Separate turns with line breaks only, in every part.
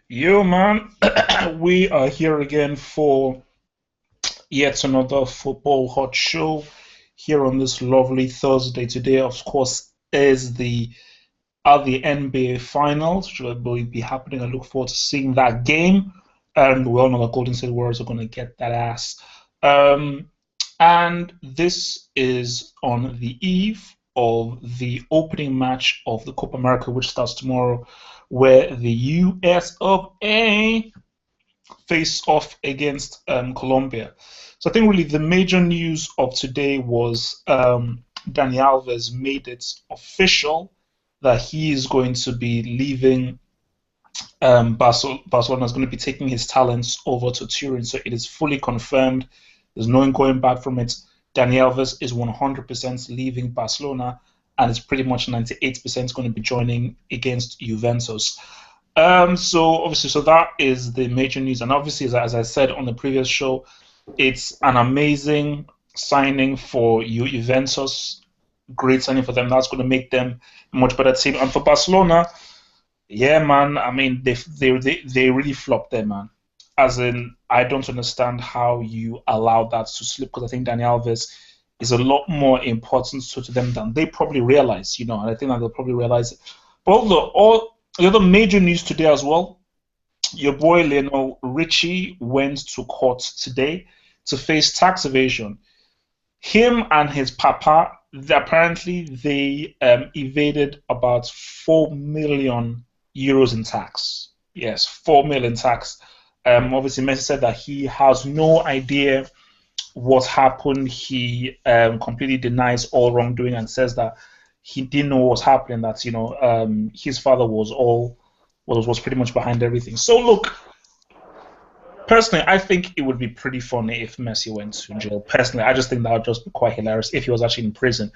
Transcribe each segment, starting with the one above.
Yo, man, we are here again for yet another football hot show here on this lovely Thursday. Today, of course, is the NBA Finals, which will be happening. I look forward to seeing that game. And we all know the Golden State Warriors are going to get that ass. Um, and this is on the eve of the opening match of the Copa America, which starts tomorrow, where the US of A face off against Colombia. So I think really the major news of today was Dani Alves made it official that he is going to be leaving Barcelona, is going to be taking his talents over to Turin. So it is fully confirmed. There's no going back from it. Dani Alves is 100% leaving Barcelona, and it's pretty much 98% going to be joining against Juventus. So that is the major news, and obviously, as I said on the previous show, it's an amazing signing for Juventus. Great signing for them. That's going to make them a much better team. And for Barcelona, yeah, man. I mean, they really flopped there, man. As in, I don't understand how you allowed that to slip, because I think Dani Alves is a lot more important to them than they probably realize, and I think that they'll probably realize it. But all the other major news today as well, your boy Lionel Richie went to court today to face tax evasion. Him and his papa, apparently they evaded about 4 million euros in tax. Yes, 4 million tax. Obviously, Messi said that he has no idea what happened. He completely denies all wrongdoing and says that he didn't know what was happening. That his father was pretty much behind everything. So look, personally, I think it would be pretty funny if Messi went to jail. Personally, I just think that would just be quite hilarious if he was actually in prison.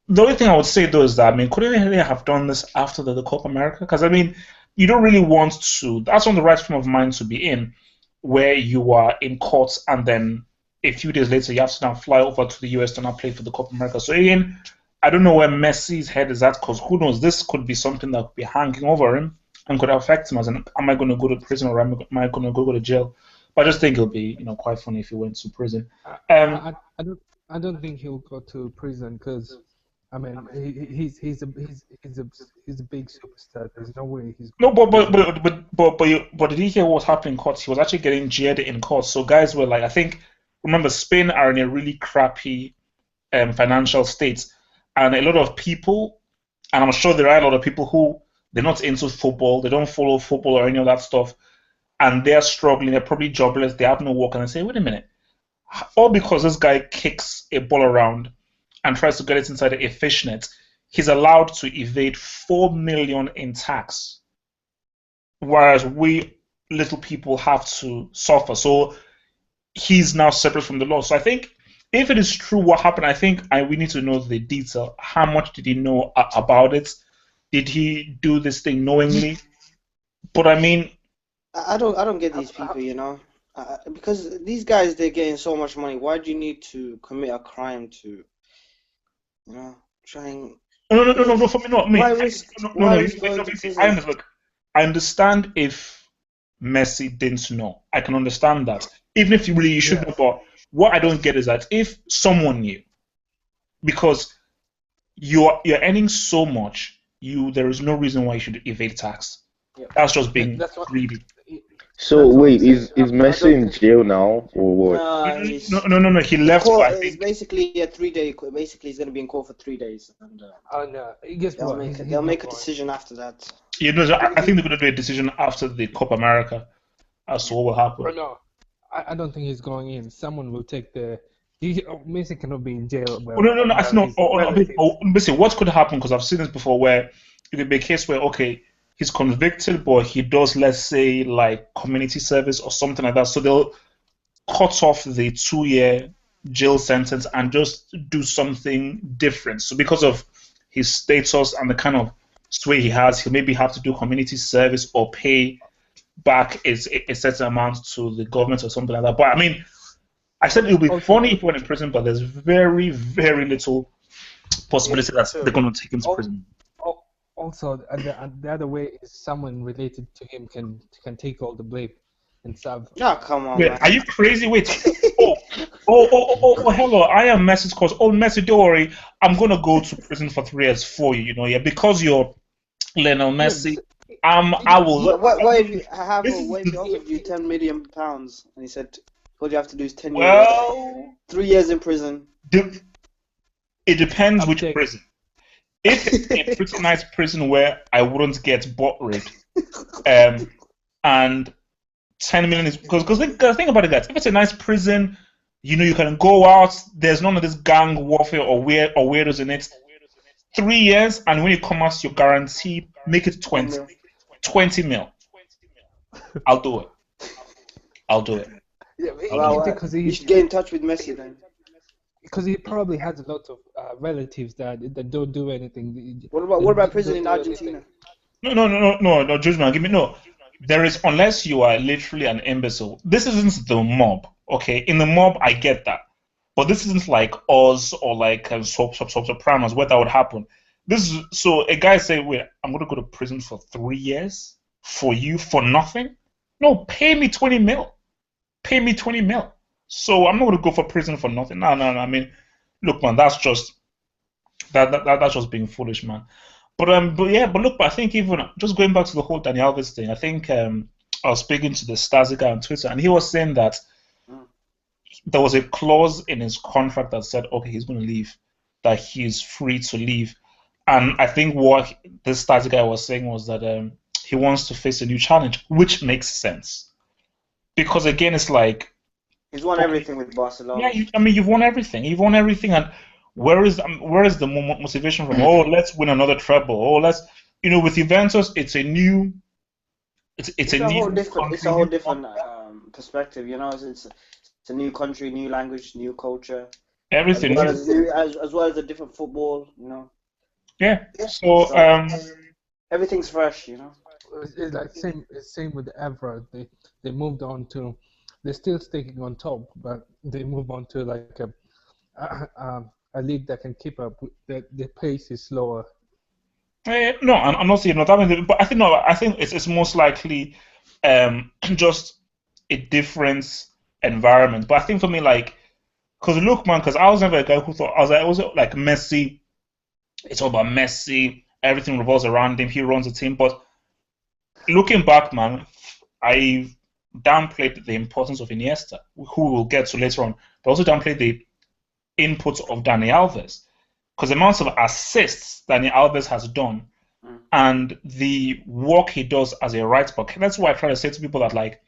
The only thing I would say though is that couldn't they have done this after the Copa America? Because you don't really want to. That's not the right frame of mind to be in, where you are in court and then a few days later you have to now fly over to the US to now play for the Copa America. So again, I don't know where Messi's head is at, because who knows? This could be something that could be hanging over him and could affect him. As in, am I going to go to prison or am I going to go to jail? But I just think it'll be quite funny if he went to prison.
I,
Um,
I, I don't I don't think he'll go to prison because he's a big superstar. There's no way he's
no,
going to
but but
prison.
but but but but, but did he hear what was happening in court? He was actually getting jeered in court. So guys were like, I think, remember, Spain are in a really crappy financial state, and a lot of people, and I'm sure there are a lot of people who they're not into football, they don't follow football or any of that stuff, and they're struggling, they're probably jobless, they have no work, and they say, wait a minute, all because this guy kicks a ball around and tries to get it inside a fishnet, he's allowed to evade 4 million in tax, whereas we little people have to suffer. So he's now separate from the law. So I think if it is true what happened, I think we need to know the detail. How much did he know about it? Did he do this thing knowingly? But
I don't get these
Uh,
people, because these guys they're getting so much money. Why do you need to commit a crime to, try and
no. For me, no.
why risk
No.
going
No,
to
see, I
prison?
understand. Look, I understand if Messi didn't know. I can understand that. Even if you should know,
yes,
but what I don't get is that if someone knew, because you're earning so much, there is no reason why you should evade tax.
yeah.
That's just being
That's what
greedy.
So
that's what I'm
wait,
saying.
is
I
Messi
don't
in
think.
jail now or what?
No,
He's
no. He
the
left, but
court
I
is
think
basically a 3 day. Basically, he's gonna be in court for 3 days, and
Oh no, guess what?
they'll
He's not
make a
going.
decision after that.
I
He,
think they're going to do a decision after the Copa America as to what will happen.
bro, no, I don't think he's going in. Someone will take the. Messi cannot be in jail
Oh, no. I
while
see, no.
his relatives.
Listen, what could happen? Because I've seen this before, where it could be a case where, okay, he's convicted, but he does, let's say, like community service or something like that. So they'll cut off the 2 year jail sentence and just do something different. So because of his status and the kind of sway he has, he'll maybe have to do community service or pay back a certain amount to the government or something like that. But I said it would be
Also,
funny if he went in prison, but there's very, very little
Yeah,
possibility
me
that they're
too.
going to take him to
al-
prison.
Also, the other way is someone related to him can take all the blame and stuff.
Yeah, come on,
Wait,
man.
are you crazy? Wait. Hello. I am Messi's cause. Oh, Messi, don't worry. I'm gonna go to prison for 3 years for you. You know, yeah, because you're Lionel
Yeah,
Messi.
he
I
did,
will.
What if you have?
This
What
is
if he offered you £10 million and he said all you have to do is 10 years,
well.
3 years in prison?
It depends
I'm
which
taking.
prison. If it's a pretty nice prison where I wouldn't get butt raped, and 10 million is because think about it, guys. If it's a nice prison, you know you can go out. There's none of this gang warfare or weirdos in it. 3 years, and when you come out, you guarantee make it
10
20,
mil.
20 mil. I'll do it. I'll do it.
Yeah,
Well,
because
you should get in touch with Messi then.
because he probably has a lot of relatives that don't do anything.
What about prison in Argentina?
No, judgment. Give me no. There is unless you are literally an imbecile. This isn't the mob, okay? In the mob, I get that, but this isn't like Oz or like Sopranos where that would happen. This is so a guy say, "Wait, I'm gonna go to prison for 3 years for you for nothing." No, pay me 20 mil. Pay me 20 mil. So I'm not gonna go for prison for nothing. No. I mean, look, man, that's just that's just being foolish, man. But yeah, but look, I think even just going back to the whole Dani Alves thing, I think I was speaking to the Stasi guy on Twitter, and he was saying that
Mm.
there was a clause in his contract that said, okay, he's going to leave, that he's free to leave, and I think what this Stasi guy was saying was that he wants to face a new challenge, which makes sense because again, it's like
He's won
okay,
everything with Barcelona.
yeah, I mean, you've won everything. You've won everything, and where is the motivation from? Oh, let's win another treble. Oh, let's with Juventus, it's a new, it's a
It's a whole
new
different. It's
country,
a whole
new
different perspective. You know, it's a new country, new language, new culture, as
everything
well
new.
as new as well as a different football. You know,
Yeah. So
so everything's fresh. You know.
It's like same with Evra. They moved on to. They're still sticking on top, but they move on to like a league that can keep up. The pace is slower.
no, I'm not saying not having, but I think no, I think it's most likely just a different environment. But I think for me, like, because look, man, because I was never a guy who thought I was like, like Messi. It's all about Messi. Everything revolves around him. He runs the team. But looking back, man, I downplayed the importance of Iniesta, who we'll get to later on, but also downplayed the input of Dani Alves. Because the amount of assists Dani Alves has done and the work he does as a right back, that's why I try to say to people that, like,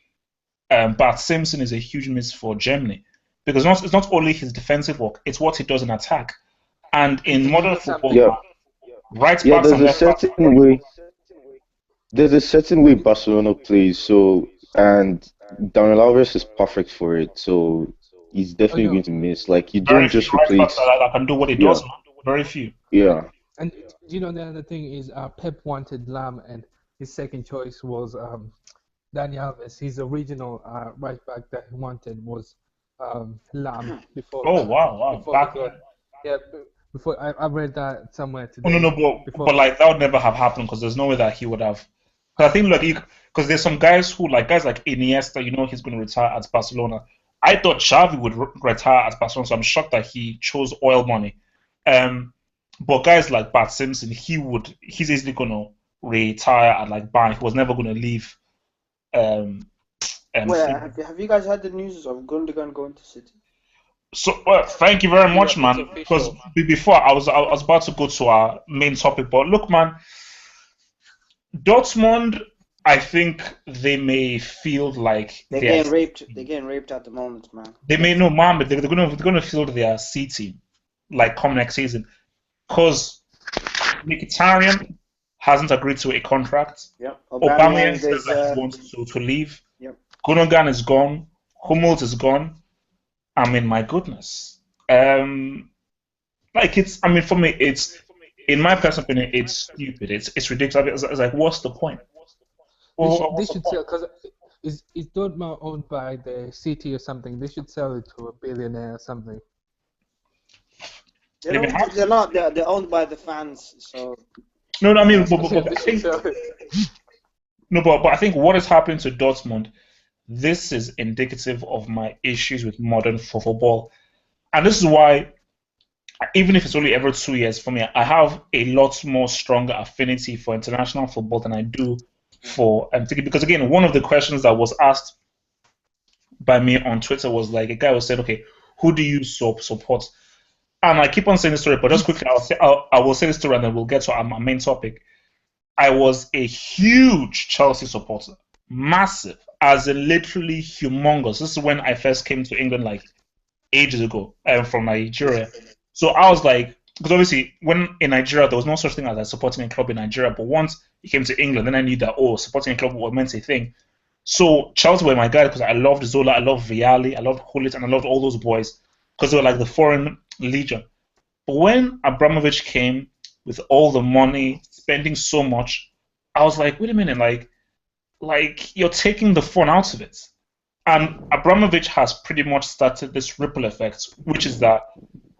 Bart Simpson is a huge miss for Germany. Because it's not only his defensive work, it's what he does in attack. And in modern football,
Yeah,
right
yeah.
backs and left backs.
There's a certain way Barcelona plays. So, and Daniel Alves is perfect for it. So he's
Oh
definitely
yeah,
going to miss. Like you
Very
don't
few
just
right backs
replace.
that can do what he
Yeah,
does, man. Very few.
yeah.
and the other thing is Pep wanted Lam, and his second choice was Dani Alves. His original right back that he wanted was Lam
Oh wow.
before he
Back
got yeah before I read that somewhere
Oh no,
today
no, but
before
like that would never have happened because there's no way that he would have. Because I think like because there's some guys who like guys like Iniesta, he's going to retire at Barcelona. I thought Xavi would retire at Barcelona, so I'm shocked that he chose oil money. But guys like Bart Simpson, he's easily going to retire at like Bayern. He was never going to leave. Um,
Wait, have you guys heard the news of Gundogan going to City?
So, well, thank you very
yeah
much,
it's
man. Because
official.
before I was about to go to our main topic, but look, man, Dortmund, I think they may feel like
They're
they're
getting raped. They're getting raped at the moment, man.
they may know, man, but they're gonna feel their C team like come next season because Mkhitaryan hasn't agreed to a contract.
Yep.
Aubameyang
Aubameyang,
says
there's
that he wants to leave.
yep.
Gundogan is gone. Hummels is gone. I mean, my goodness. Like it's. I mean, for me, it's in my personal opinion, it's stupid. It's ridiculous. It's like, what's the point?
They
What's the
should
point?
sell because is Dortmund owned by the city or something. They should sell it to a billionaire or something.
They
They've been
don't.
happy.
They're not. They're owned by the fans. So
No, no, I mean,
Yeah,
but I
this
think
is
no, but I think what is happening to Dortmund, this is indicative of my issues with modern football, and this is why, even if it's only every 2 years for me, I have a lot more stronger affinity for international football than I do for ticket. Because again, one of the questions that was asked by me on Twitter was like, a guy was saying, okay, who do you support? And I keep on saying this story, but just quickly, I will say this story and then we'll get to our main topic. I was a huge Chelsea supporter, massive, as in literally humongous. This is when I first came to England, like ages ago, from Nigeria. So I was like, because obviously, when in Nigeria, there was no such thing as supporting a club in Nigeria. But once you came to England, then I knew that, oh, supporting a club was meant a thing. So Chelsea were my guy because I loved Zola, I loved Vialli, I loved Hullet, and I loved all those boys because they were like the foreign legion. But when Abramovich came with all the money, spending so much, I was like, wait a minute, like you're taking the fun out of it. And Abramovich has pretty much started this ripple effect, which is that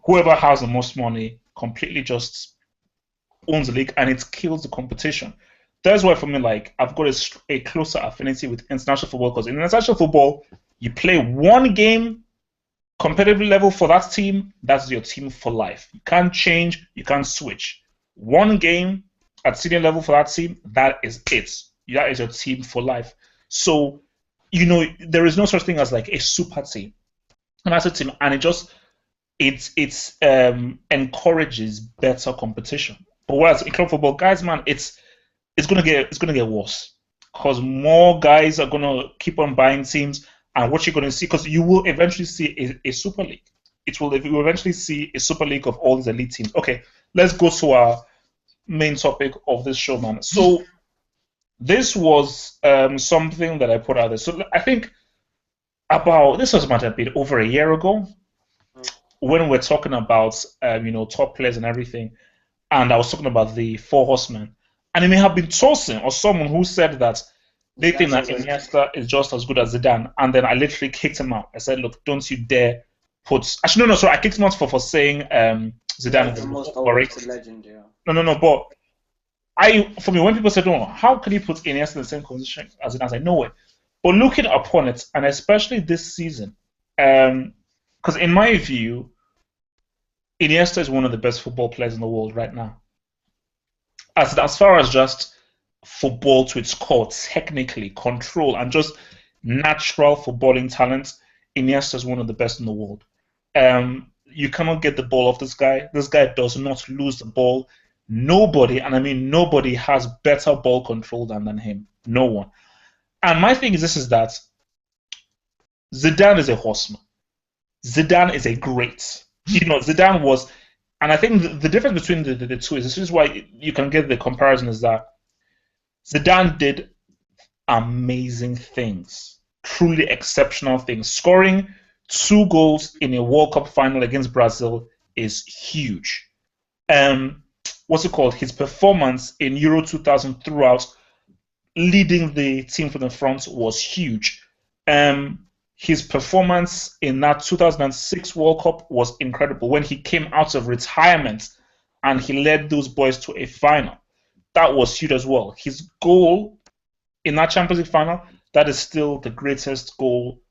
whoever has the most money completely just owns the league and it kills the competition. That's why for me, like I've got a closer affinity with international football because in international football, you play one game competitive level for that team, that's your team for life. You can't change, you can't switch. One game at senior level for that team, that is it. That is your team for life. So, there is no such thing as like a super team. And that's a team, and it encourages better competition. But whereas in club football, guys, man, it's gonna get worse because more guys are gonna keep on buying teams, and what you're gonna see, because you will eventually see a super league. You will eventually see a super league of all these elite teams. Okay, let's go to our main topic of this show, man. So this was something that I put out there. So I think this was might have been over a year ago when we're talking about top players and everything, and I was talking about the four horsemen. And it may have been Tosin or someone who said that they think that Iniesta is just as good as Zidane. And then I literally kicked him out. I said, look, don't you dare put... Actually, no, sorry. I kicked him out for saying Zidane is
the most
overrated.
legend, yeah.
No. But for me, when people said, no, how can you put Iniesta in the same position as Zidane? I said, no way. But looking upon it, and especially this season, because in my view, Iniesta is one of the best football players in the world right now. As far as just football to its core, technically, control, and just natural footballing talent, Iniesta is one of the best in the world. You cannot get the ball off this guy. This guy does not lose the ball. Nobody, and I mean nobody, has better ball control than him. No one. And my thing is that Zidane is a horseman. Zidane is a great. Zidane was... And I think the difference between the two is, this is why you can get the comparison, is that Zidane did amazing things, truly exceptional things. Scoring 2 goals in a World Cup final against Brazil is huge. What's it called? His performance in Euro 2000 throughout, leading the team from the front, was huge. His performance in that 2006 World Cup was incredible when he came out of retirement and he led those boys to a final. That was huge as well. His goal in that Champions League final, that is still the greatest goal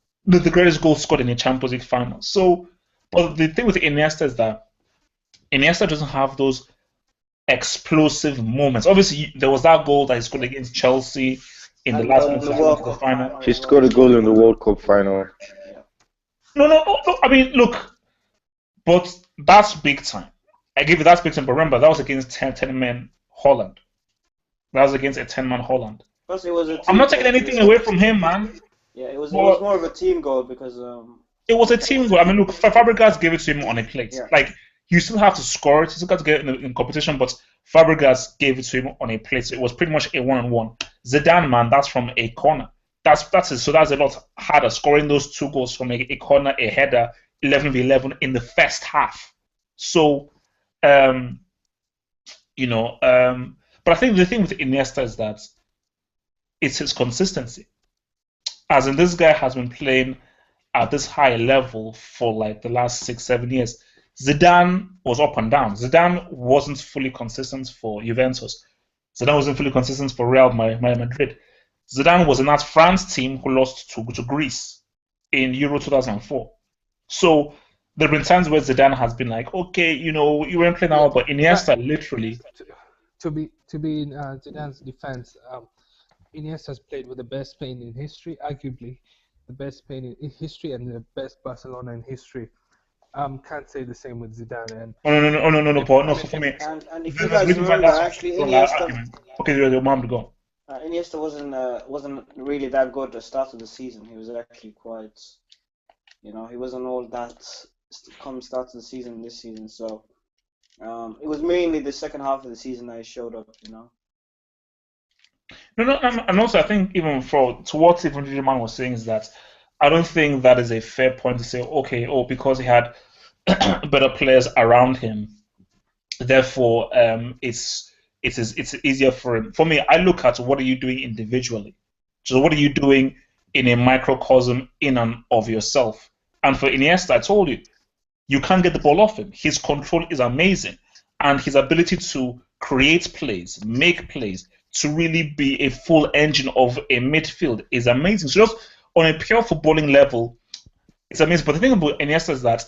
scored in a Champions League final. So, but the thing with Iniesta is that Iniesta doesn't have those explosive moments. Obviously, there was that goal that he scored against Chelsea in the last minute of the final.
He scored a goal in the World Cup final.
No. I mean, look, but that's big time. I give you that big time, but remember, that was against 10-man Holland. That was against a 10-man Holland.
Plus, it was a team
I'm not taking anything away from him, man.
Yeah, it was more of a team goal because...
It was a team goal. I mean, look, Fabregas gave it to him on a plate. Yeah. Like, you still have to score it. You still got to get it in competition, but Fabregas gave it to him on a plate. So it was pretty much a 1-on-1. Zidane, man, that's from a corner. That's it. So that's a lot harder, scoring those 2 goals from a corner, a header, 11v11 in the first half. So, but I think the thing with Iniesta is that it's his consistency. As in, this guy has been playing at this high level for like the last 6-7 years. Zidane was up and down. Zidane wasn't fully consistent for Juventus. Zidane wasn't fully consistent for Real Madrid. Zidane was in that France team who lost to Greece in Euro 2004. So there have been times where Zidane has been like, okay, you weren't playing out, but Iniesta literally.
To be in Zidane's defense, Iniesta has played with the best Spain in history, arguably the best Spain in history and the best Barcelona in history. Can't say the same with Zidane. And
Oh no no no no no, Paul. No,
I mean,
so for me,
And if you
there's a
guys
reason why
remember,
that's such a
actually,
strong
Iniesta
argument. Okay, your mom to go.
Iniesta wasn't really that good at the start of the season. He was actually quite, he wasn't all that come start of the season this season. So it was mainly the second half of the season that he showed up.
No, no, and also I think even to what even man was saying is that I don't think that is a fair point to say, okay, because he had better players around him, therefore it's easier for him. For me, I look at what are you doing individually. So what are you doing in a microcosm in and of yourself? And for Iniesta, I told you, you can't get the ball off him. His control is amazing, and his ability to create plays, make plays, to really be a full engine of a midfield is amazing. So just on a pure footballing level, it's amazing. But the thing about Iniesta is that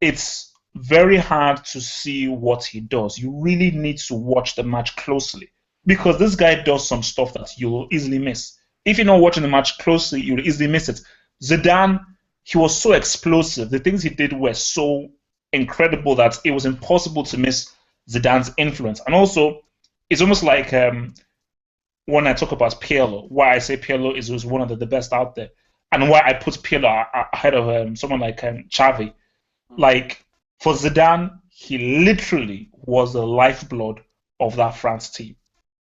it's very hard to see what he does. You really need to watch the match closely because this guy does some stuff that you'll easily miss. If you're not watching the match closely, you'll easily miss it. Zidane, he was so explosive. The things he did were so incredible that it was impossible to miss Zidane's influence. And also, it's almost like when I talk about Pirlo, why I say Pirlo is one of the best out there, and why I put Pirlo ahead of someone like Xavi. Like, for Zidane, he literally was the lifeblood of that France team.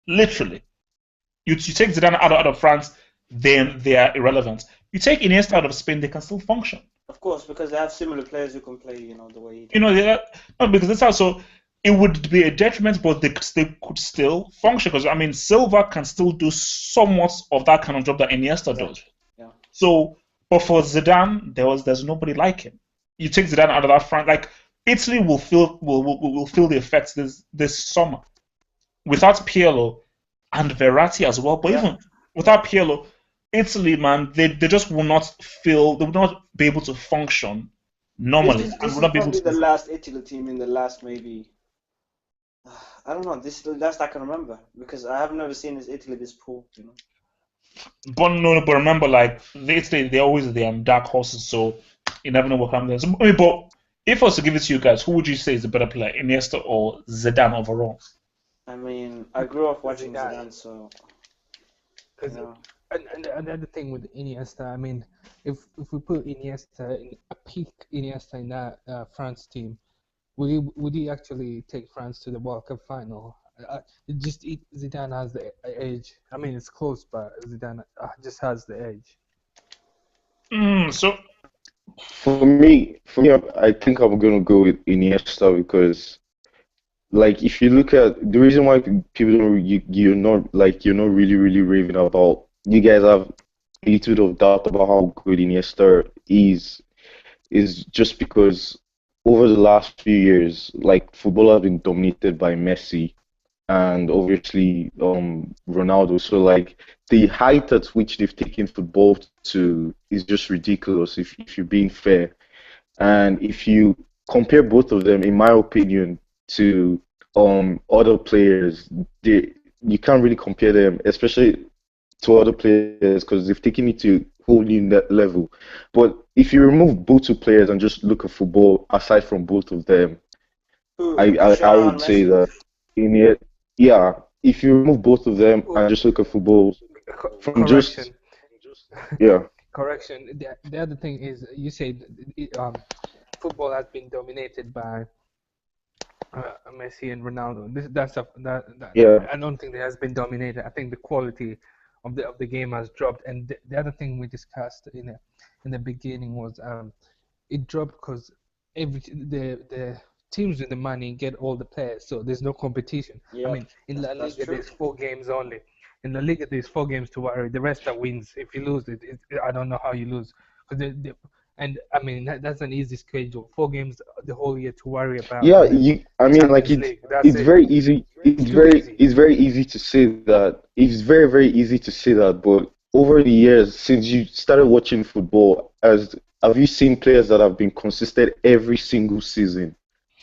Literally. You take Zidane out of France, then they are irrelevant. You take Iniesta out of Spain, they can still function.
Of course, because they have similar players who can play, the way he does.
No, because that's also it would be a detriment, but they could still function. Because I mean, Silva can still do somewhat of that kind of job that Iniesta does.
Yeah.
So, but for Zidane, there's nobody like him. You take Zidane out of that front, like Italy will feel the effects this summer without Pirlo and Verratti as well. But even without Pirlo, Italy, man, they just will not feel, they will not be able to function normally.
This is probably the last Italy team in the last maybe, I don't know, this is the last I can remember because I have never seen this Italy this poor.
But no, but remember, like Italy, they're always the dark horses, so you never know what comes. So, I mean, but if I was to give it to you guys, who would you say is the better player, Iniesta or Zidane overall?
I mean, I grew up watching Zidane, so.
And another thing with Iniesta, I mean, if we put Iniesta in a peak Iniesta in that France team, would he actually take France to the World Cup final? Zidane has the edge. I mean, it's close, but Zidane just has the edge.
So
for me, I think I'm gonna go with Iniesta because, like, if you look at the reason why people don't, you're not really raving about. You guys have a little bit of doubt about how good Iniesta is just because over the last few years, like football has been dominated by Messi and obviously Ronaldo. So like the height at which they've taken football to is just ridiculous if you're being fair. And if you compare both of them, in my opinion, to other players, you can't really compare them, especially to other players, because they've taken it to a whole new level. But if you remove both two players and just look at football aside from both of them, I would say that in it, yeah, if you remove both of them and just look at football from just yeah.
Correction. The other thing is you said football has been dominated by Messi and Ronaldo.
Yeah.
I don't think it has been dominated. I think the quality of the game has dropped. And the other thing we discussed in the beginning was it dropped because the teams with the money get all the players, so there's no competition.
Yeah,
I mean, in La Liga there's 4 games only. In La Liga there's 4 games to worry. The rest are wins. If you lose I don't know how you lose because And I mean that's an easy schedule. 4 games the whole year to worry about,
Yeah,
and then
I mean, like
Champions League. That's
it's
it.
very easy.
It's too easy.
It's very easy to say that. It's very, very easy to say that. But over the years, since you started watching football, have you seen players that have been consistent every single season,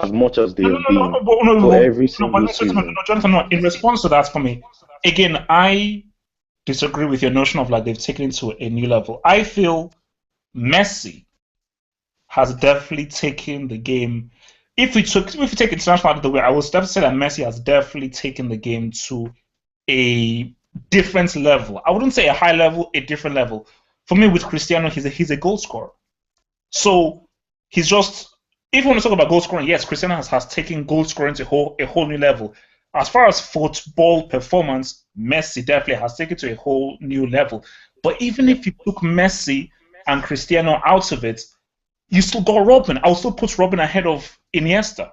as much as they
No, no,
have
no, no,
been
no, but, no,
for
no,
every
no, but
single season?
Jonathan, no. In response to that, for me, again, I disagree with your notion of like they've taken it to a new level. I feel Messi has definitely taken the game. If we take international out of the way, I will definitely say that Messi has definitely taken the game to a different level. I wouldn't say a high level, a different level. For me, with Cristiano, he's a goal scorer. So he's just, if you want to talk about goal scoring, yes, Cristiano has taken goal scoring to a whole new level. As far as football performance, Messi definitely has taken it to a whole new level. But even if you took Messi and Cristiano out of it, you still got Robin. I'll still put Robin ahead of Iniesta.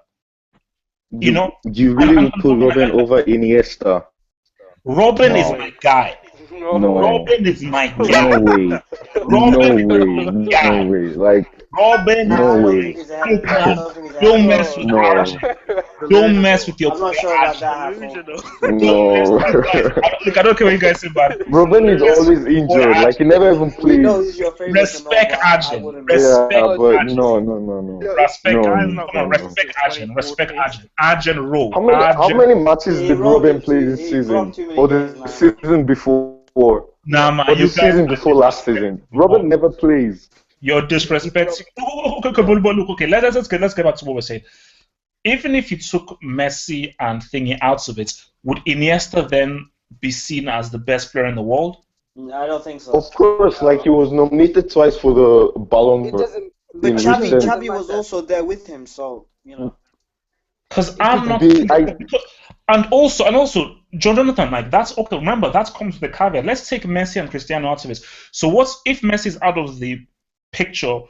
You know,
You
and,
really
and,
would
and
put Robin over Iniesta?
Robin is
Wow.
my guy.
No,
Robin is my
no
guy.
way, no
Robin is
way,
my
no
guy.
way. Like,
Robin is
Nah,
no
I
my
don't think
way.
he's ahead
guy.
of.
Come
I
on,
don't think he's ahead
don't
of
mess
Iniesta.
with
No,
Argent. Don't mess with your
I'm not
boy
sure about
Argent.
that at all.
Delusional.
Don't mess
no.
with guys. Look, I don't care what you guys say, man.
Robin is
Mess with
always
your boy
injured. Like, he
Argent.
never even
We know
plays.
who's your favorite and all,
Respect
but I
Argent.
wouldn't know.
Respect
Yeah, but
Argent.
no,
Yo,
Respect
Robin's
Argent.
no,
not
Come on,
played
no.
respect
since
Argent. Respect
2014.
Argent. Argent roll.
How
Argent.
many matches
He
did
robbed
Robin
him
play
too.
this
He robbed
season?
too many
Or
games
the
now.
season before?
Nah, man,
Or the
you guys
season
are
before last season? Robin
disrespecting.
never plays.
You're
He
disrespecting.
dropped.
Okay, but look, okay, let's get back to what we're saying. Even if you took Messi and Thingy out of it, would Iniesta then be seen as the best player in the world?
I don't think so.
Of course, like he was nominated twice for the Ballon
It
d'Or
doesn't.
But
in
Xavi,
recent.
Xavi was also there with him, so you know.
Because
It
I'm
doesn't.
not.
I
And also, Jonathan, like that's okay. Remember, that comes with the caveat. Let's take Messi and Cristiano out of it. So, what's if Messi's out of the picture?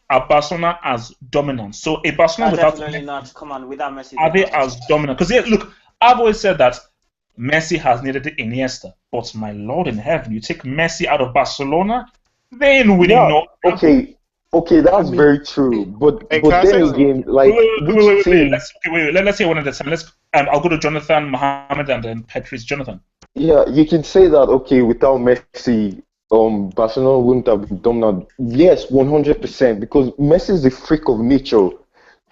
Are Barcelona as dominant? So, a Barcelona without
Definitely
Messi,
not. Come on, without Messi,
are
they're
they
not as
as
good.
dominant? Because yeah, look, I've always said that Messi has needed Iniesta, but my Lord in heaven, you take Messi out of Barcelona, they ain't winning
yeah,
no trophy.
okay,
I
that's
mean,
very true.
Hey, can
But
I
then
say
no.
again,
something?
like which team?
Let's hear one at a time. I'll go to Jonathan, Mohammed, and then Patrice. Jonathan.
Yeah, you can say that, okay, without Messi, Barcelona wouldn't have been dominant. Yes, 100%, because Messi is a freak of nature.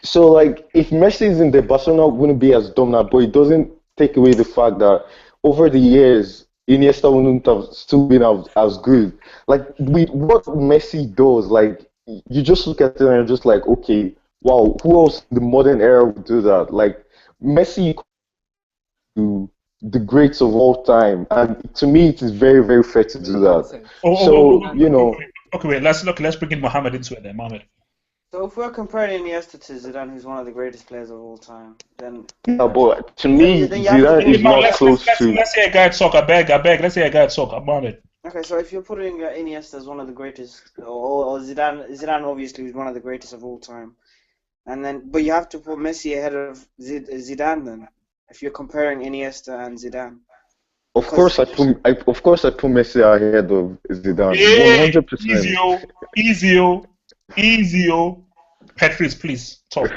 So, like, if Messi is in there, Barcelona wouldn't be as dominant, but it doesn't take away the fact that over the years, Iniesta wouldn't have still been as good. Like, with what Messi does, like, you just look at it and you're just like, okay, wow, who else in the modern era would do that? Like, Messi to the greats of all time, and to me, it is very, very fair to do that.
Nonsense.
So, you know,
Okay, wait. Let's bring in Mohammed into it then. Mohammed.
So if we're comparing Iniesta to Zidane, who's one of the greatest players of all time, then
yeah, but to me,
then you have to
Zidane
put
is
Okay, man,
not
Iniesta.
close to.
let's hear a guy talk. I beg. Let's hear a guy talk. Mohammed.
Okay, so if you're putting Iniesta as one of the greatest, or Zidane obviously is one of the greatest of all time, and then but you have to put Messi ahead of Zidane then, if you're comparing Iniesta and Zidane,
Of
because
course, of course, I put Messi ahead of Zidane,
Yeah,
100%.
easy, easy. Patrice, please talk.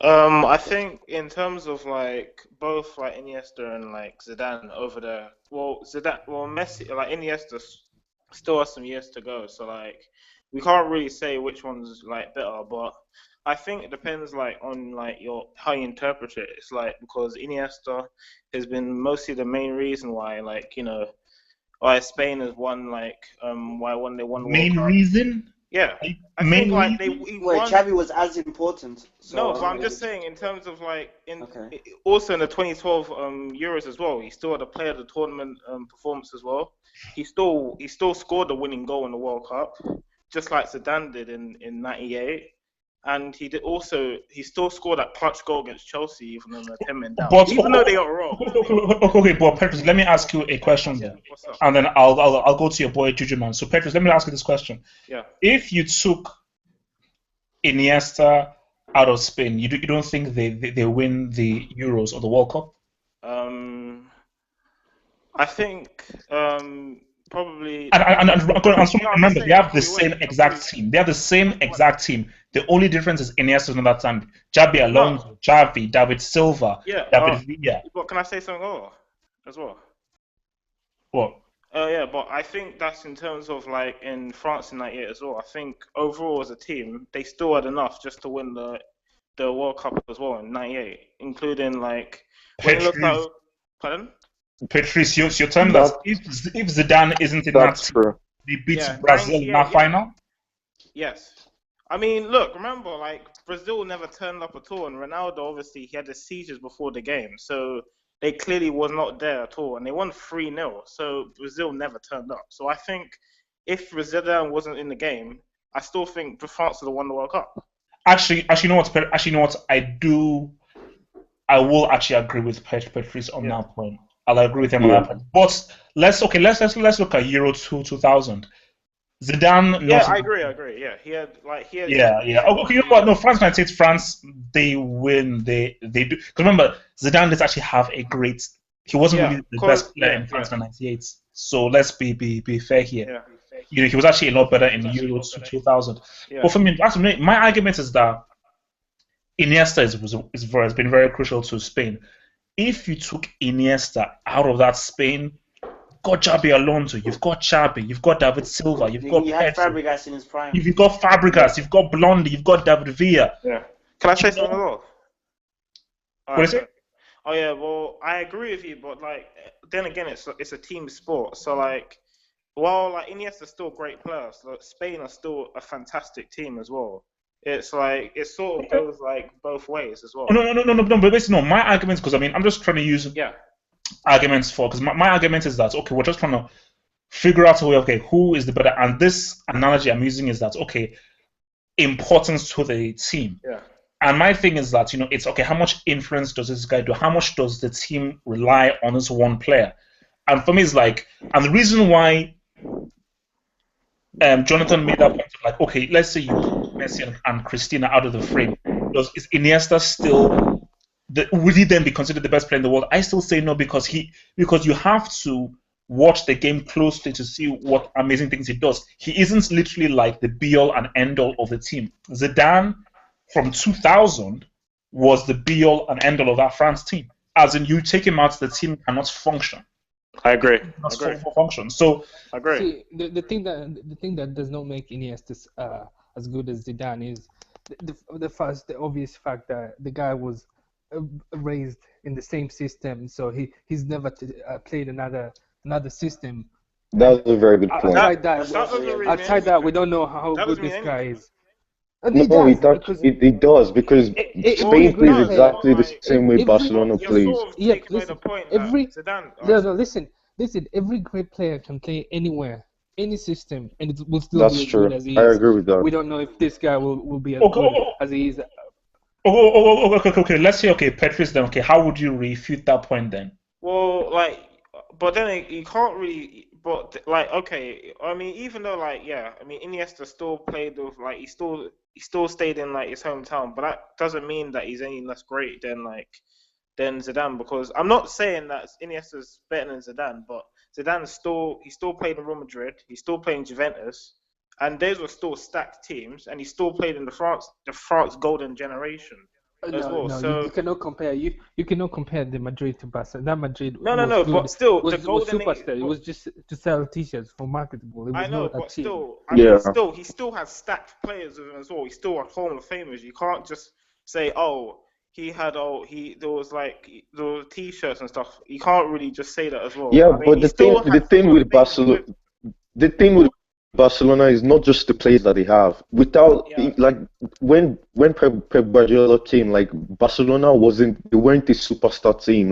I think in terms of like both like Iniesta and like Zidane over there. Well, Messi, like still has some years to go. So like we can't really say which one's like better, but I think it depends like on like your how you interpret it. It's like because Iniesta has been mostly the main reason why like why Spain has won like why when they won the World
Main
Cup.
reason?
Yeah, I think
Main
like
reason?
he
where
won.
Xavi was as important.
No,
So
but I'm just saying in terms of like
okay.
also in the 2012 Euros as well. He still had a player of the tournament performance as well. He still scored the winning goal in the World Cup, just like Zidane did in '98. And he still scored that clutch goal against Chelsea even on the 10-man down.
But
Even though they got robbed.
okay, but Petrus, let me ask you a question then,
What's up?
and then I'll go to your boy Juju man. So Petrus, let me ask you this question:
Yeah.
if you took Iniesta out of Spain, you don't think they win the Euros or the World Cup?
Um, I think probably.
Remember, they have the same exact team. They have the same exact team. The only difference is Iniesta on that time. Xabi Alonso, Xavi, David Silva, David Villa.
But can I say something as well?
What?
Yeah, but I think that's in terms of like in France in '98 as well. I think overall as a team, they still had enough just to win the World Cup as well in '98, including like when you look at. Pardon?
Patrice, you're telling that if Zidane isn't in that team,
true.
they beat Brazil in that final?
Yes. I mean, look, remember, like, Brazil never turned up at all, and Ronaldo, obviously, he had the seizures before the game, so they clearly was not there at all, and they won 3-0, so Brazil never turned up. So I think if Zidane wasn't in the game, I still think France would have won the World Cup.
Actually, you know what? I will actually agree with Patrice on that point. I'll agree with him on that point. But let's look at Euro 2000. Zidane.
Yeah, I agree. Yeah, he had.
Yeah. Okay, you know what? No, France 98. France, they win. They do. Because remember, Zidane does actually have a great. He wasn't really the best player in France 98. So let's be fair here.
Yeah.
You know, he was actually a lot better in Euro 2000. Yeah. But for me, my argument is that Iniesta has been very crucial to Spain. If you took Iniesta out of that Spain, you've got Xabi Alonso, you've got Xabi, you've got David Silva, you've got
Fabregas in his prime.
You've got Fabregas, you've got Blondie, you've got David Villa.
Yeah. Can I say something as well?
What is it?
Oh yeah, well I agree with you, but like then again it's a team sport. So like while like Iniesta's still a great player, so Spain are still a fantastic team as well. It's like it sort of goes like both ways as well.
No. But basically, no. My arguments, because I mean, I'm just trying to use arguments for because my argument is that okay, we're just trying to figure out who is the better. And this analogy I'm using is that okay, importance to the team.
Yeah.
And my thing is that it's okay. How much influence does this guy do? How much does the team rely on this one player? And for me, it's like, and the reason why Jonathan made that point of like, okay, let's say you put Messi and Christina out of the frame. Is Iniesta still? Would he then be considered the best player in the world? I still say no because you have to watch the game closely to see what amazing things he does. He isn't literally like the be-all and end-all of the team. Zidane from 2000 was the be-all and end-all of that France team. As in, you take him out, the team cannot function.
I agree.
Function. So
I agree.
See, the thing that does not make Iniesta as good as Zidane is the obvious fact that the guy was raised in the same system, so he's never played another system.
That was a very good point.
Outside that, we don't know how good this guy is.
No, it does because Spain plays exactly the same way Barcelona plays.
Yeah, listen. Listen, every great player can play anywhere, any system, and it will still be as good as he is.
I agree with that.
We don't know if this guy will be as good as he is.
Okay. Let's say Petrus. Then how would you refute that point then?
Well, but then you can't really. But I mean, even though Iniesta still played with he still stayed in his hometown, but that doesn't mean that he's any less great than Zidane, because I'm not saying that Iniesta's better than Zidane, but Zidane still played in Real Madrid, he still played in Juventus, and those were still stacked teams, and he still played in the France golden generation as well. So
you cannot compare. You cannot compare the Madrid to Barca. That Madrid.
No, but still,
the golden superstar. It was just to sell T-shirts for marketable. It was
I know,
not
but
team.
still, he still has stacked players with him as well. He's still a Hall of Famers. You can't just say, there was T-shirts and stuff. You can't really just say that as well.
Yeah, but the thing with Barcelona is not just the players that they have. When Pep Guardiola came, Barcelona they weren't a superstar team.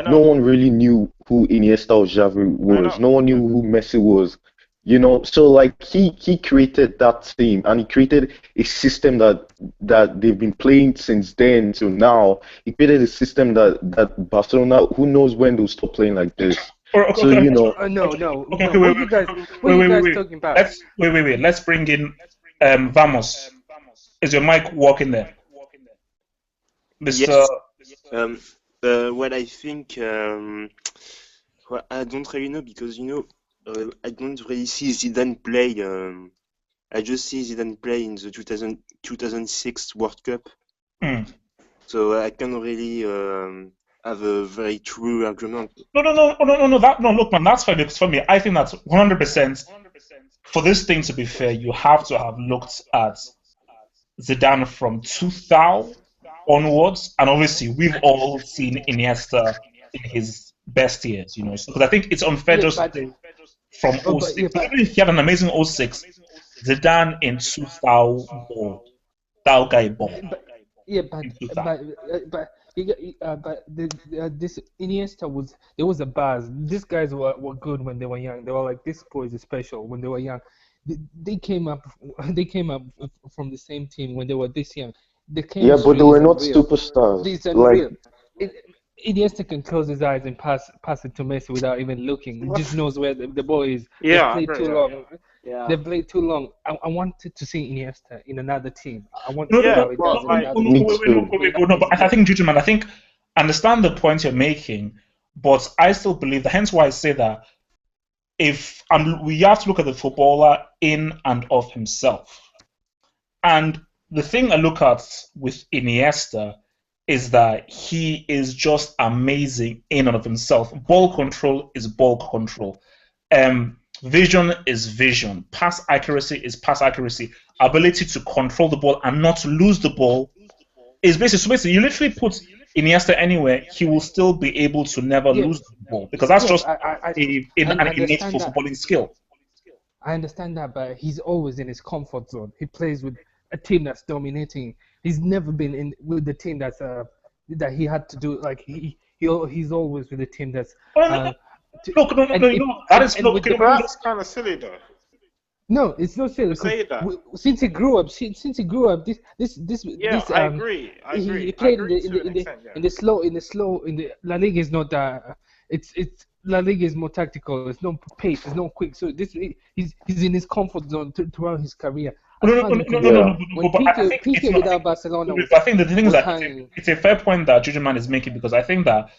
No one really knew who Iniesta or Xavi was. No one knew who Messi was. So he created that team, and he created a system that they've been playing since then till now. He created a system that Barcelona, who knows when they'll stop playing like this.
No. What are you guys talking about?
Let's bring in Vamos. Is your mic working there? Mr.
Yes. Well, I think I don't really know because I don't really see Zidane play. I just see Zidane play in the 2006 World Cup.
Mm.
So I can't really have a very true argument.
No. Look, man, that's fine. Because for me, I think that's 100%. For this thing to be fair, you have to have looked at Zidane from 2000 onwards, and obviously we've all seen Iniesta in his best years, you know. Because I think it's unfair just to say from
Oh, but
06.
yeah,
Even if he had an amazing 06, Zidane in 2000 ball, that guy ball
yeah,
in 2000.
this Iniesta was a buzz. These guys were good when they were young. They were like, this boy is special when they were young. They came up from the same team when they were this young. The
Yeah, but
chemistry
they were
is
not
unreal.
superstars.
It's
Like,
unreal. Iniesta can close his eyes and pass it to Messi without even looking. He just knows where the ball is. They've
Yeah, I
played
agree.
too
Yeah.
long.
Yeah.
They've played too long. I wanted to see Iniesta in another team. I want to
No,
see
no,
Yeah,
how he
but
does in
like,
another
Me
team.
too.
no, but I think, Juju, man, I think I understand the point you're making, but I still believe that. Hence why I say that if we have to look at the footballer in and of himself. And the thing I look at with Iniesta is that he is just amazing in and of himself. Ball control is ball control. Vision is vision. Pass accuracy is pass accuracy. Ability to control the ball and not to lose the ball is basically, so basically you literally put Iniesta anywhere, he will still be able to never
Yeah,
lose the ball because that's
yeah.
just
I
an innate
understand that.
footballing skill.
I understand that, but he's always in his comfort zone. He plays with a team that's dominating. He's never been in with the team that's that he had to do like he's always with a team that's
Look, no,
and
you know, that is,
and
look,
with
okay,
the
but that's kind of silly though.
no, it's not fair
To
because
say that.
since he grew up,
Yeah, I agree.
he
I
played
agree to an extent. Yeah.
in the La Liga is not that it's La Liga is more tactical. It's not pace. It's not quick. So he's in his comfort zone throughout his career. As far as I'm concerned, when
but I think it's
Piqué
not.
without Barcelona
I think the thing is
was
that
hanging.
it's a fair point that Juju Man is making because I think that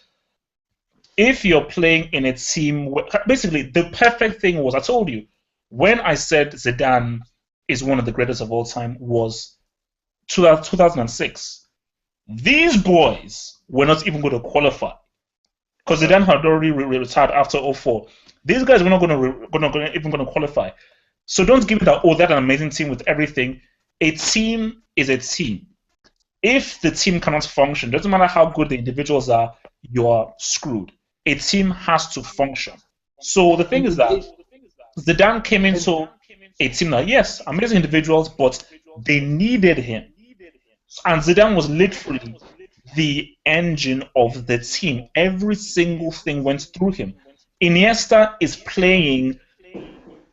if you're playing in a team, basically the perfect thing was I told you when I said Zidane is one of the greatest of all time was 2006. These boys were not even going to qualify because Zidane had already retired after 04. These guys were not even going to qualify. So don't give it that, oh, that's an amazing team with everything. A team is a team. If the team cannot function, doesn't matter how good the individuals are, you're screwed. A team has to function. So the thing is that Zidane came into a team that, yes, amazing individuals, but they needed him. And Zidane was literally the engine of the team. Every single thing went through him. Iniesta is playing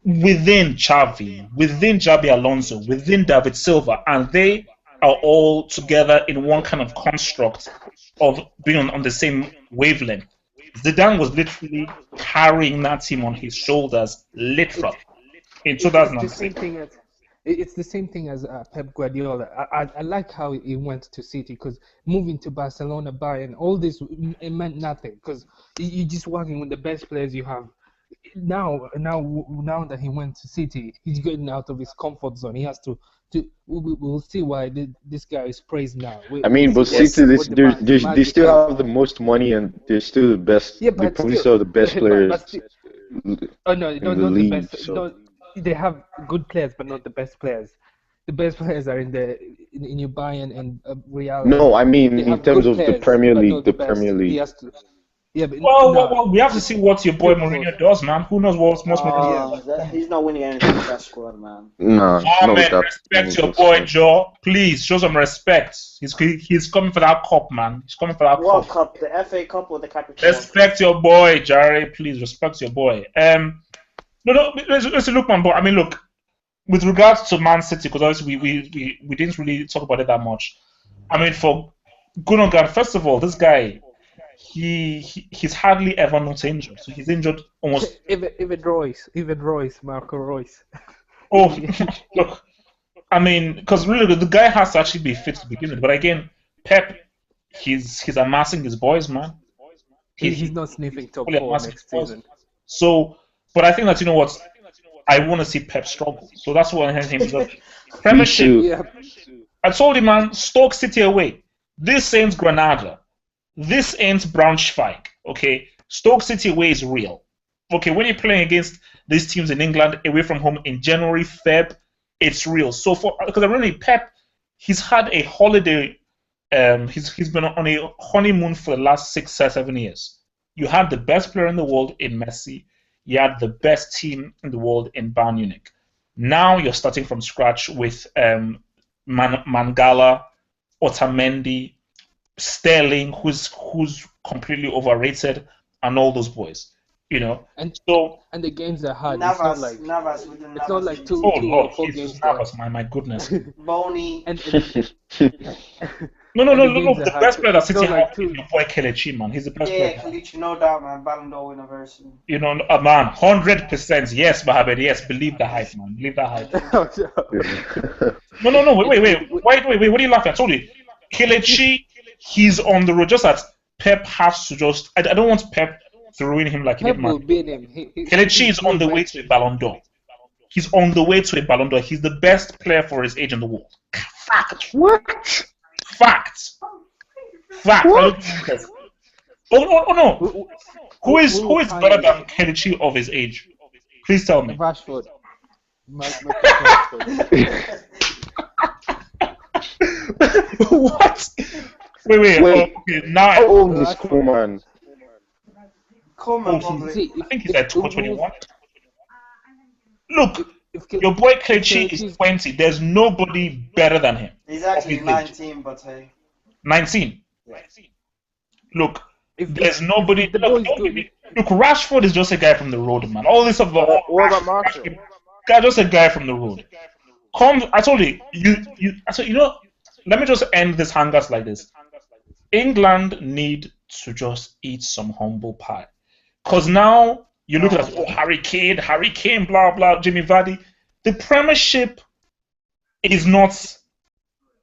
within Xavi, within Xabi Alonso, within David Silva, and they are all together in one kind of construct of being on the same wavelength. Zidane was literally carrying that team on his shoulders, literally, in
It's the
2006.
same thing as it's the same thing as Pep Guardiola. I like how he went to City because moving to Barcelona, Bayern, all this it meant nothing because you're just working with the best players you have. Now that he went to City, he's getting out of his comfort zone. He has to. We'll see why this guy is praised now.
I mean,
We'll
but
see
City,
what the
they
magic
still
is.
have the most money and they're still the best.
Yeah,
They
but
probably
still,
still have the best
but
players
still, oh no,
in the
not the
league.
best.
So
They have good players, but not the best players. The best players are in your Bayern and Real.
no, I mean
They
in
have
terms
good
of the
players,
Premier
but
League,
not
the
the best.
Premier
He
League.
has to. Yeah, but
Well, we have to see what your boy
still close.
Mourinho does, man. Who knows what Mourinho does?
He's not winning anything with that squad, man.
Nah,
Oh,
not with
man,
that.
respect your boy, Joe. Please, show some respect. He's coming for that cup, man. He's coming for that
What
cup.
cup? The FA Cup or the Capital One?
Respect your boy, Jerry. Please, respect your boy. No, let's look, man. But I mean, look, with regards to Man City, because obviously we didn't really talk about it that much. I mean, for Gundogan, first of all, this guy, he's hardly ever not injured. So he's injured almost.
Even Royce, Marco Royce.
Oh, look, I mean, because really the guy has to actually be fit to begin with. But again, Pep, he's amassing his boys, man.
He's not sniffing top
fully
four
amassing his
next
boys.
season.
So But I think that, you know what, I want to see Pep struggle. So that's what I him.
Me
Premiership.
too.
Yeah.
I told you, man, Stoke City away. This ain't Granada. This ain't Braunschweig. Okay, Stoke City away is real. Okay, when you're playing against these teams in England away from home in January, Feb, it's real. So because I really Pep, he's had a holiday. He's been on a honeymoon for the last 6, 7 years. You had the best player in the world in Messi. You had the best team in the world in Bayern Munich. Now you're starting from scratch with Mangala, Otamendi, Sterling, who's completely overrated, and all those boys. You know,
And
so
the games are hard. It's not like
Navas, we didn't
it's not like two
oh
or
Lord,
four
Jesus
games there.
Navas, my goodness.
Boney.
And
No,
and the
no.
games are
The
hard.
best player that's
It's
sitting
not like
out
two.
is your boy Kelechi, man. He's the best
Yeah,
player.
Kalichi, no doubt, man. Ballon d'Or winner version.
You know, man, 100%. Yes, Mohammed. Yes, believe the hype, man. Believe the hype. No. Wait. What are you laughing at? I told you, Kelechi, he's on the road. Just that Pep has to just. I don't want Pep throwing him like he
Pep
did,
will
man.
beat him.
Kelechi is on the way to a Ballon d'Or. He's on the way to a Ballon d'Or. He's the best player for his age in the world. Fact.
What?
Fact. Oh no. Who is better than Kelechi of his age? Please tell me.
Rashford. Rashford.
What? Wait.
Wait.
Okay, now
How old is Koeman?
Come on, probably.
See,
I think he's at 21. Look,
if
your boy Kelechi is 20. There's nobody better than him.
He's actually
of his age.
19, but hey.
19.
Yeah.
Look,
if
there's nobody.
if the
Look,
boy's good,
look, Rashford is just a guy from the road, man. All this of the
What about Marshall?
guy, just a guy from the road. I told you, you know. Let me just end this hangers like this. England need to just eat some humble pie, cause now you look at Harry Kane, blah blah, Jimmy Vardy. The Premiership is not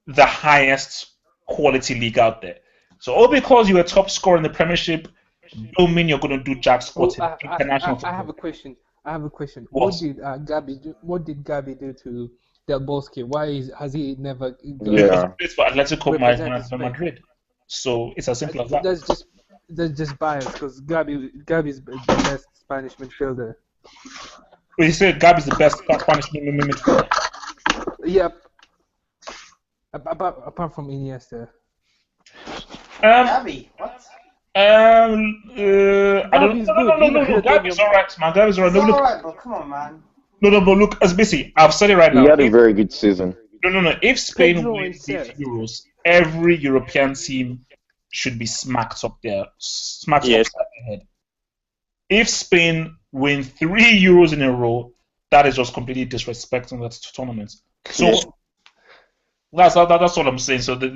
the highest quality league out there. So all because you're a top scorer in the Premiership, don't mean you're going to do jack squat in international football.
I have a question.
What?
What did Gabi do to Del Bosque? Why has he never?
Yeah.
It's for Atletico
Represented Spain.
Madrid. So it's as simple as that.
That's just bias because Gabi's the best Spanish midfielder.
You say Gabi's the best Spanish midfielder.
Yep. Apart from Iniesta.
Gabi, what?
I don't know. No. Gabi's alright, man. Gabi's alright.
It's
No,
alright, but come on, man.
but look, as busy. I've said it right now.
He had a very good season.
No. If Spain
Pedro
wins
and
these
Seth.
Euros, every European team should be smacked up there. Smacked
Yes.
upside the head. If Spain win 3 Euros in a row, that is just completely disrespecting that tournament. So
Yeah.
that's what I'm saying. So they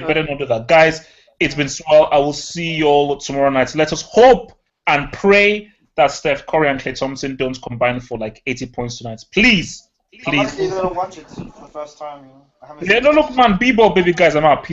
better not do that. Guys, it's been swell. I will see you all tomorrow night. Let us hope and pray that Steph Curry and Klay Thompson don't combine for like 80 points tonight. Please.
I'm actually gonna watch it for the first time, you know. I haven't
Yeah,
seen
no,
it.
look, man. B-ball, baby, guys. I'm out.